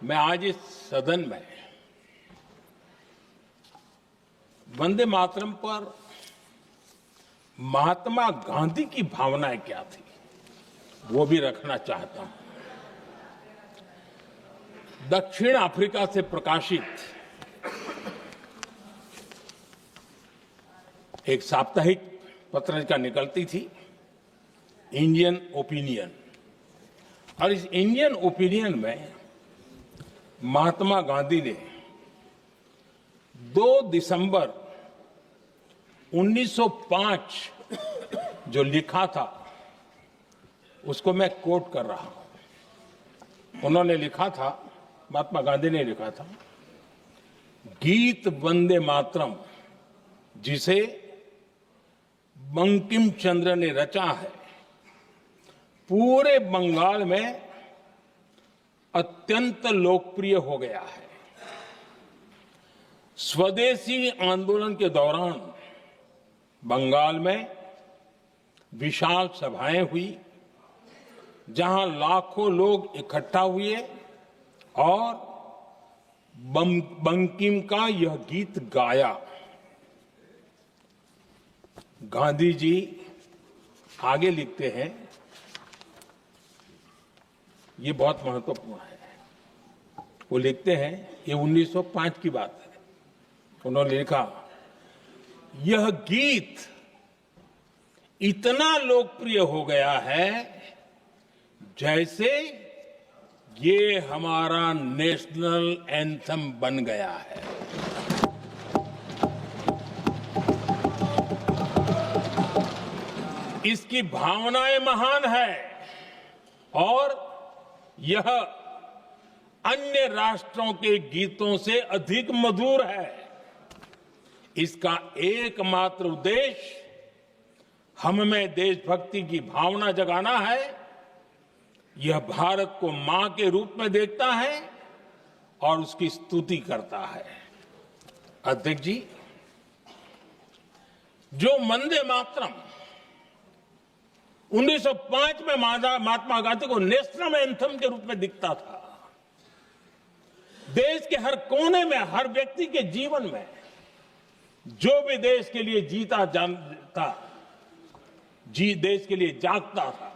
मैं आज इस सदन में वंदे मातरम पर महात्मा गांधी की भावनाएं क्या थी वो भी रखना चाहता हूं। दक्षिण अफ्रीका से प्रकाशित एक साप्ताहिक पत्रिका निकलती थी, इंडियन ओपिनियन, और इस इंडियन ओपिनियन में महात्मा गांधी ने 2 दिसंबर 1905 जो लिखा था उसको मैं कोट कर रहा हूं। उन्होंने लिखा था, महात्मा गांधी ने लिखा था, गीत वंदे मातरम जिसे बंकिम चंद्र ने रचा है, पूरे बंगाल में अत्यंत लोकप्रिय हो गया है। स्वदेशी आंदोलन के दौरान बंगाल में विशाल सभाएं हुई, जहां लाखों लोग इकट्ठा हुए और बंकिम का यह गीत गाया। गांधी जी आगे लिखते हैं, ये बहुत महत्वपूर्ण है। वो लिखते हैं, ये 1905 की बात है, उन्होंने लिखा, यह गीत इतना लोकप्रिय हो गया है जैसे ये हमारा नेशनल एंथम बन गया है। इसकी भावनाएं महान है और यह अन्य राष्ट्रों के गीतों से अधिक मधुर है। इसका एकमात्र उद्देश्य हम में देशभक्ति की भावना जगाना है। यह भारत को मां के रूप में देखता है और उसकी स्तुति करता है। अध्यक्ष जी, जो वंदे मातरम 1905 में महात्मा गांधी को नेशनल एंथम के रूप में दिखता था, देश के हर कोने में, हर व्यक्ति के जीवन में जो भी देश के लिए जीता जानता, देश के लिए जागता था,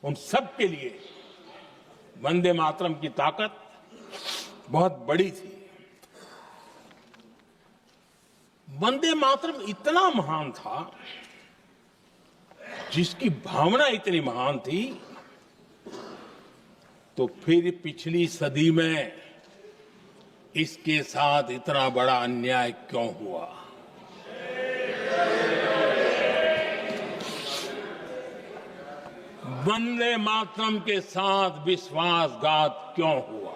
उन सब के लिए वंदे मातरम की ताकत बहुत बड़ी थी। वंदे मातरम इतना महान था, जिसकी भावना इतनी महान थी, तो फिर पिछली सदी में इसके साथ इतना बड़ा अन्याय क्यों हुआ? वंदे मातरम के साथ विश्वासघात क्यों हुआ?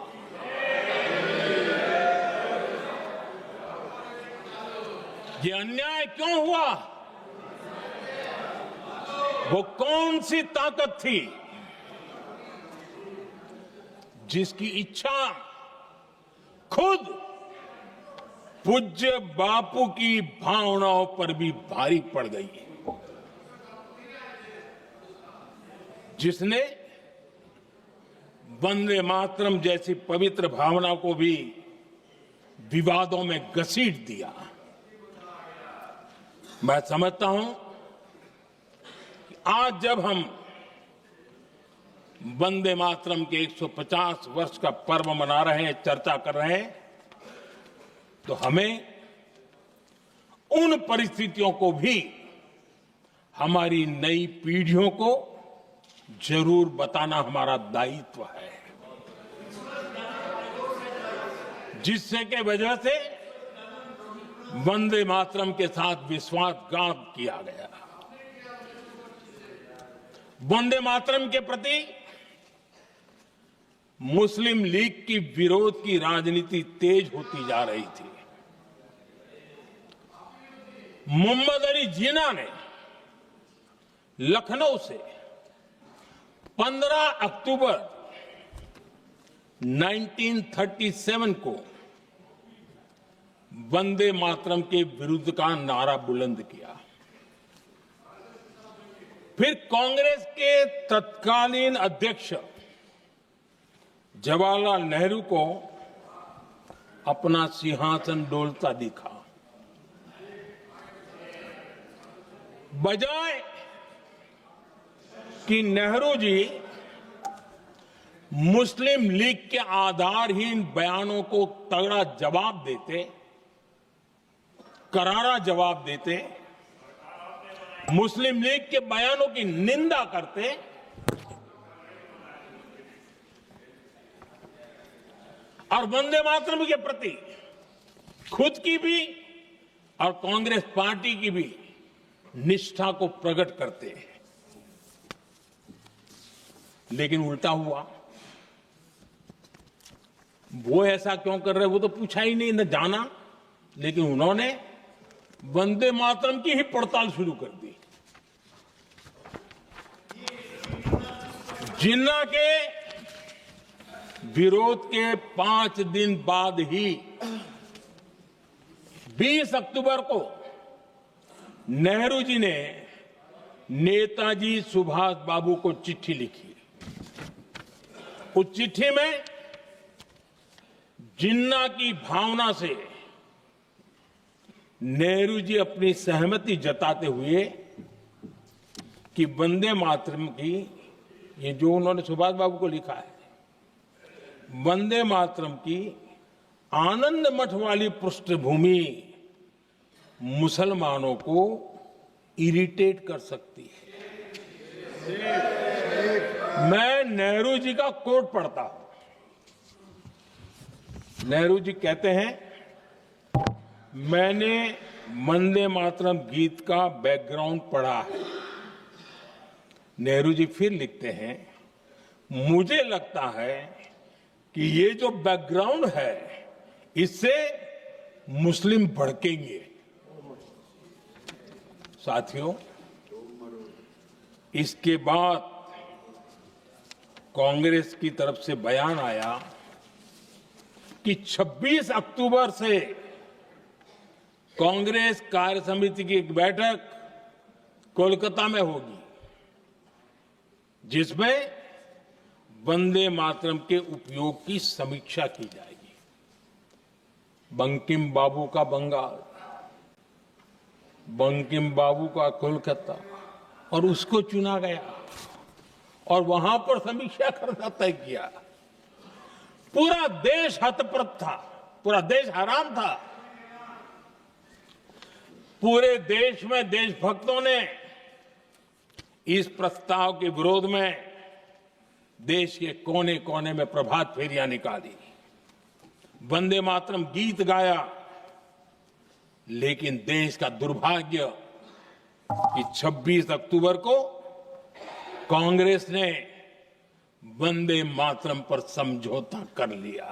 ये अन्याय क्यों हुआ? वो कौन सी ताकत थी जिसकी इच्छा खुद पूज्य बापू की भावनाओं पर भी भारी पड़ गई, जिसने वंदे मातरम जैसी पवित्र भावना को भी विवादों में घसीट दिया? मैं समझता हूं कि आज जब हम वंदे मातरम के 150 वर्ष का पर्व मना रहे हैं, चर्चा कर रहे हैं, तो हमें उन परिस्थितियों को भी हमारी नई पीढ़ियों को जरूर बताना हमारा दायित्व है, जिससे के वजह से वंदे मातरम के साथ विश्वासघात किया गया। वंदे मातरम के प्रति मुस्लिम लीग की विरोध की राजनीति तेज होती जा रही थी। मोहम्मद अली जिन्ना ने लखनऊ से 15 अक्टूबर 1937 को वंदे मातरम के विरुद्ध का नारा बुलंद किया। फिर कांग्रेस के तत्कालीन अध्यक्ष जवाहरलाल नेहरू को अपना सिंहासन डोलता दिखा। बजाय कि नेहरू जी मुस्लिम लीग के आधारहीन बयानों को तगड़ा जवाब देते, करारा जवाब देते, मुस्लिम लीग के बयानों की निंदा करते, और वंदे मातरम के प्रति खुद की भी और कांग्रेस पार्टी की भी निष्ठा को प्रकट करते हैं। लेकिन उल्टा हुआ। वो ऐसा क्यों कर रहे, वो तो पूछा ही नहीं, न जाना। लेकिन उन्होंने वंदे मातरम की ही पड़ताल शुरू कर दी। जिन्ना के विरोध के 5 दिन बाद ही 20 अक्टूबर को नेहरू जी ने नेताजी सुभाष बाबू को चिट्ठी लिखी। उस चिट्ठी में जिन्ना की भावना से नेहरू जी अपनी सहमति जताते हुए कि वंदे मातरम की, ये जो उन्होंने सुभाष बाबू को लिखा है, वंदे मातरम की आनंद मठ वाली पृष्ठभूमि मुसलमानों को इरिटेट कर सकती है। मैं नेहरू जी का कोट पढ़ता हूं। नेहरू जी कहते हैं, मैंने वंदे मातरम गीत का बैकग्राउंड पढ़ा है। नेहरू जी फिर लिखते हैं, मुझे लगता है कि ये जो बैकग्राउंड है इससे मुस्लिम भड़केंगे। साथियों, इसके बाद कांग्रेस की तरफ से बयान आया कि 26 अक्टूबर से कांग्रेस कार्य समिति की एक बैठक कोलकाता में होगी, जिसमें वंदे मातरम के उपयोग की समीक्षा की जाएगी। बंकिम बाबू का बंगाल, बंकिम बाबू का कोलकाता, और उसको चुना गया और वहां पर समीक्षा करना तय किया। पूरा देश हतप्रभ था, पूरा देश हैरान था। पूरे देश में देशभक्तों ने इस प्रस्ताव के विरोध में देश के कोने कोने में प्रभात फेरियां निकाली, वंदे मातरम गीत गाया। लेकिन देश का दुर्भाग्य कि 26 अक्टूबर को कांग्रेस ने वंदे मातरम पर समझौता कर लिया।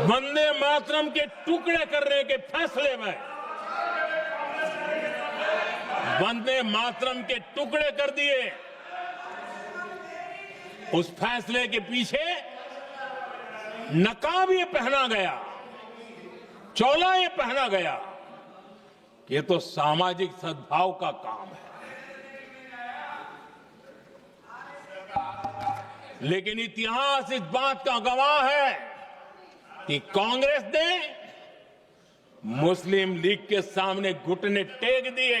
वंदे मातरम के टुकड़े करने के फैसले में, वंदे मातरम के टुकड़े कर दिए। उस फैसले के पीछे नकाब ये पहना गया, चोला ये पहना गया कि ये तो सामाजिक सद्भाव का काम है। लेकिन इतिहास इस बात का गवाह है कि कांग्रेस ने मुस्लिम लीग के सामने घुटने टेक दिए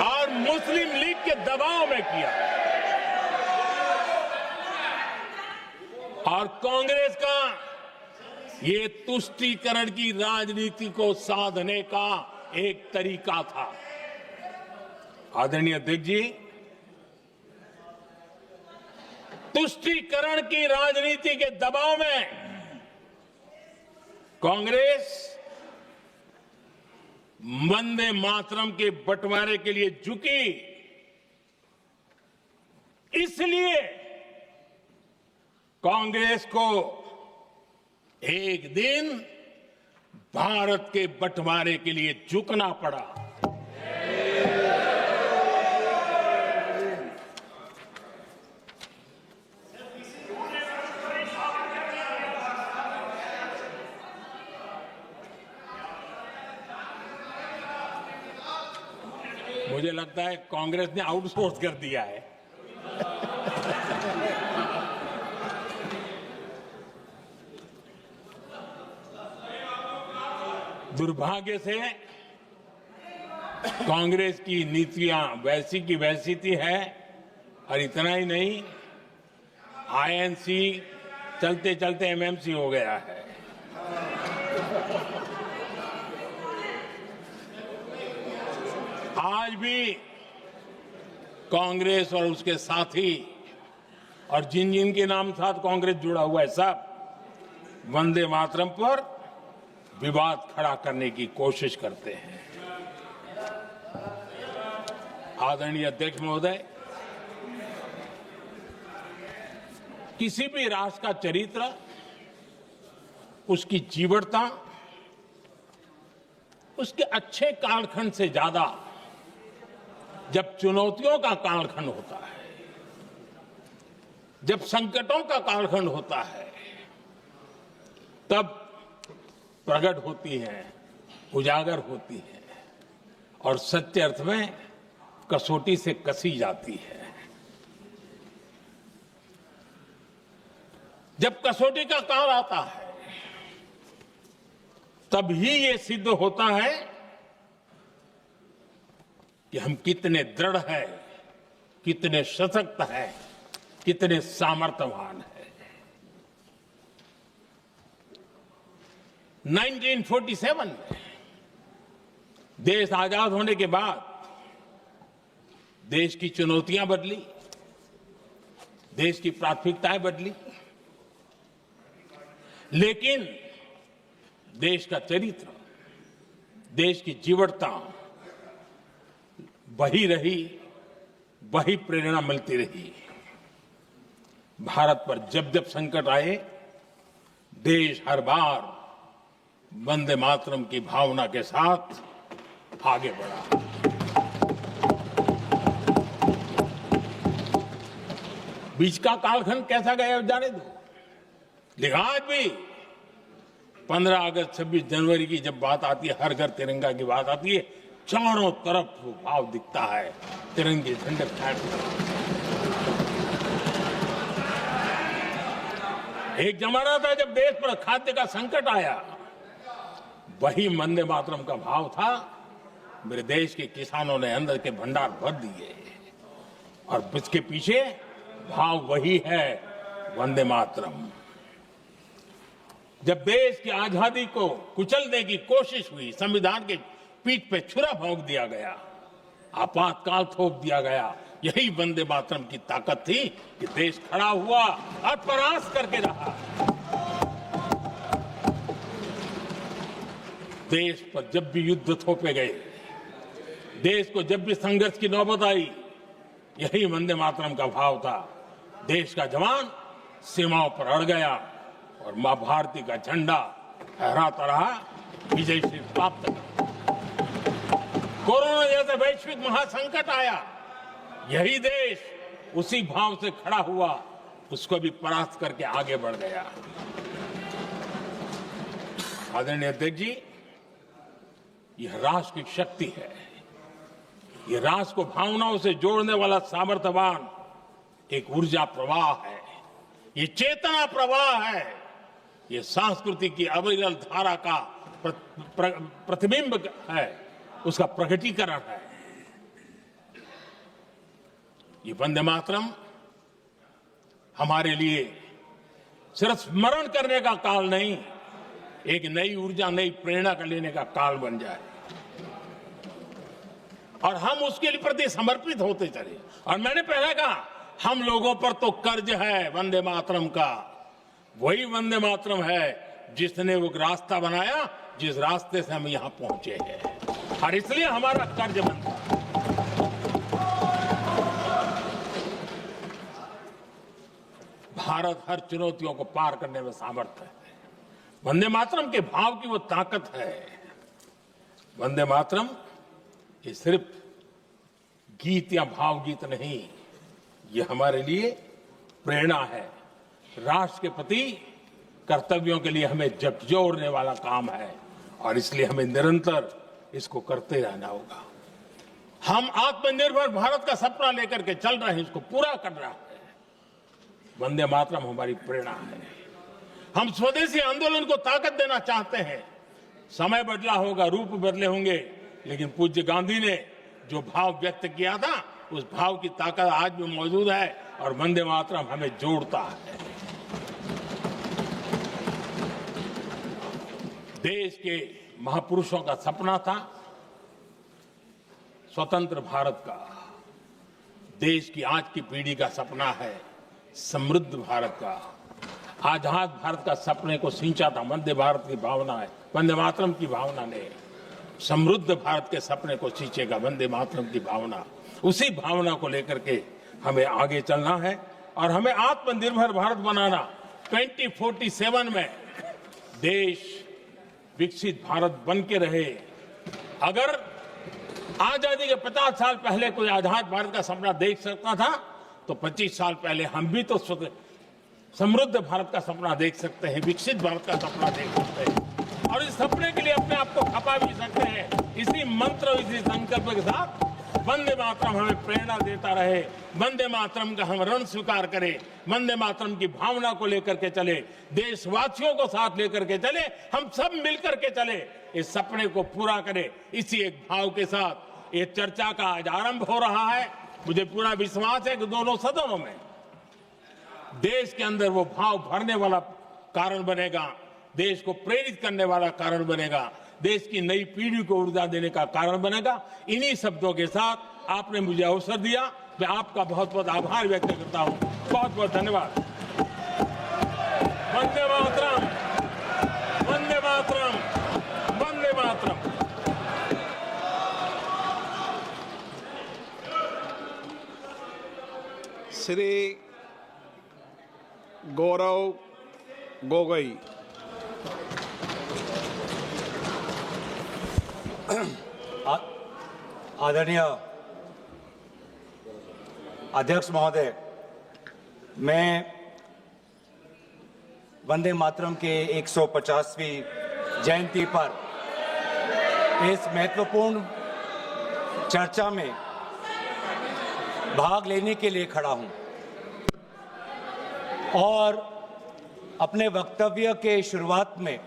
और मुस्लिम लीग के दबाव में किया। और कांग्रेस का ये तुष्टीकरण की राजनीति को साधने का एक तरीका था। आदरणीय अध्यक्ष जी, तुष्टीकरण की राजनीति के दबाव में कांग्रेस वंदे मातरम के बंटवारे के लिए झुकी। इसलिए कांग्रेस को एक दिन भारत के बंटवारे के लिए झुकना पड़ा। मुझे लगता है कांग्रेस ने आउटसोर्स कर दिया है। दुर्भाग्य से कांग्रेस की नीतियां वैसी की वैसी थी है, और इतना ही नहीं, आईएनसी चलते चलते एमएमसी हो गया है। आज भी कांग्रेस और उसके साथी और जिन जिन के नाम साथ कांग्रेस जुड़ा हुआ है, सब वंदे मातरम पर विवाद खड़ा करने की कोशिश करते हैं। आदरणीय अध्यक्ष महोदय, किसी भी राष्ट्र का चरित्र, उसकी जीवटता, उसके अच्छे कालखंड से ज्यादा जब चुनौतियों का कालखंड होता है, जब संकटों का कालखंड होता है, तब प्रकट होती है, उजागर होती है और सत्य अर्थ में कसौटी से कसी जाती है। जब कसौटी का काल आता है, तब ही ये सिद्ध होता है कि हम कितने दृढ़ हैं, कितने सशक्त हैं, कितने सामर्थ्यवान हैं। 1947 में देश आजाद होने के बाद देश की चुनौतियां बदली, देश की प्राथमिकताएं बदली, लेकिन देश का चरित्र, देश की जीवटता वही रही, वही प्रेरणा मिलती रही। भारत पर जब जब संकट आए, देश हर बार वंदे मातरम की भावना के साथ आगे बढ़ा। बीच का कालखंड कैसा गया जाने दो, लेकिन आज भी 15 अगस्त 26 जनवरी की जब बात आती है, हर घर तिरंगा की बात आती है, चारों तरफ भाव दिखता है, तिरंगे झंडे फहराते। एक जमाना था जब देश पर खाद्य का संकट आया, वही वंदे मातरम का भाव था। मेरे देश के किसानों ने अंदर के भंडार भर दिए, और इसके पीछे भाव वही है, वंदे मातरम। जब देश की आजादी को कुचलने की कोशिश हुई, संविधान के पीठ पे छुरा भोंक दिया गया, आपातकाल थोप दिया गया, यही वंदे मातरम की ताकत थी कि देश खड़ा हुआ और परास्त करके रहा। देश पर जब भी युद्ध थोपे गए, देश को जब भी संघर्ष की नौबत आई, यही वंदे मातरम का भाव था। देश का जवान सीमाओं पर अड़ गया और मां भारती का झंडा फहराता रहा, विजय श्री प्राप्त कर। कोरोना जैसे वैश्विक महासंकट आया, यही देश उसी भाव से खड़ा हुआ, उसको भी परास्त करके आगे बढ़ गया। आदरणीय अध्यक्ष जी, यह राष्ट्र की शक्ति है, यह राष्ट्र को भावनाओं से जोड़ने वाला सामर्थ्यवान एक ऊर्जा प्रवाह है, ये चेतना प्रवाह है, ये संस्कृति की अविरल धारा का प्रतिबिंब है, उसका प्रकटीकरण है। ये वंदे मातरम हमारे लिए सिर्फ स्मरण करने का काल नहीं, एक नई ऊर्जा, नई प्रेरणा का लेने का काल बन जाए, और हम उसके लिए प्रति समर्पित होते चले। और मैंने पहले कहा, हम लोगों पर तो कर्ज है वंदे मातरम का। वही वंदे मातरम है जिसने वो रास्ता बनाया, जिस रास्ते से हम यहां पहुंचे हैं, और इसलिए हमारा कर्ज बनता है। भारत हर चुनौतियों को पार करने में सामर्थ्य है। वंदे मातरम के भाव की वो ताकत है। वंदे मातरम ये सिर्फ गीत या भावगीत नहीं, ये हमारे लिए प्रेरणा है। राष्ट्र के प्रति कर्तव्यों के लिए हमें झकझोरने वाला काम है और इसलिए हमें निरंतर इसको करते रहना होगा। हम आत्मनिर्भर भारत का सपना लेकर के चल रहे हैं, इसको पूरा कर रहा है। वंदे मातरम हमारी प्रेरणा है। हम स्वदेशी आंदोलन को ताकत देना चाहते हैं। समय बदला होगा, रूप बदले होंगे, लेकिन पूज्य गांधी ने जो भाव व्यक्त किया था, उस भाव की ताकत आज भी मौजूद है और वंदे मातरम हमें जोड़ता है। देश के महापुरुषों का सपना था स्वतंत्र भारत का। देश की आज की पीढ़ी का सपना है समृद्ध भारत का। आजाद भारत का सपने को सिंचा था वंदे भारत की भावना है। वंदे मातरम की भावना ने समृद्ध भारत के सपने को सींचेगा वंदे मातरम की भावना। उसी भावना को लेकर के हमें आगे चलना है और हमें आत्मनिर्भर भारत बनाना। 2047 में देश विकसित भारत बन के रहे। अगर आजादी के 50 साल पहले कोई आजाद भारत का सपना देख सकता था, तो 25 साल पहले हम भी तो समृद्ध भारत का सपना देख सकते हैं, विकसित भारत का सपना देख सकते हैं और इस सपने के लिए अपने आप को खपा भी सकते हैं। इसी मंत्र, इसी संकल्प के साथ वंदे मातरम हमें प्रेरणा देता रहे। वंदे मातरम का हम रण स्वीकार करें, वंदे मातरम की भावना को लेकर के चले, देशवासियों को साथ लेकर के चले, हम सब मिलकर के चले, इस सपने को पूरा करें। इसी एक भाव के साथ ये चर्चा का आज आरंभ हो रहा है। मुझे पूरा विश्वास है कि दोनों सदनों में देश के अंदर वो भाव भरने वाला कारण बनेगा, देश को प्रेरित करने वाला कारण बनेगा, देश की नई पीढ़ी को ऊर्जा देने का कारण बनेगा। इन्हीं शब्दों के साथ आपने मुझे अवसर दिया, मैं आपका बहुत बहुत आभार व्यक्त करता हूं। बहुत बहुत धन्यवाद। वंदे मातरम, वंदे मातरम, वंदे मातरम। श्री गौरव गोगोई। आदरणीय अध्यक्ष महोदय, मैं वंदे मातरम के 150वीं जयंती पर इस महत्वपूर्ण चर्चा में भाग लेने के लिए खड़ा हूं और अपने वक्तव्य के शुरुआत में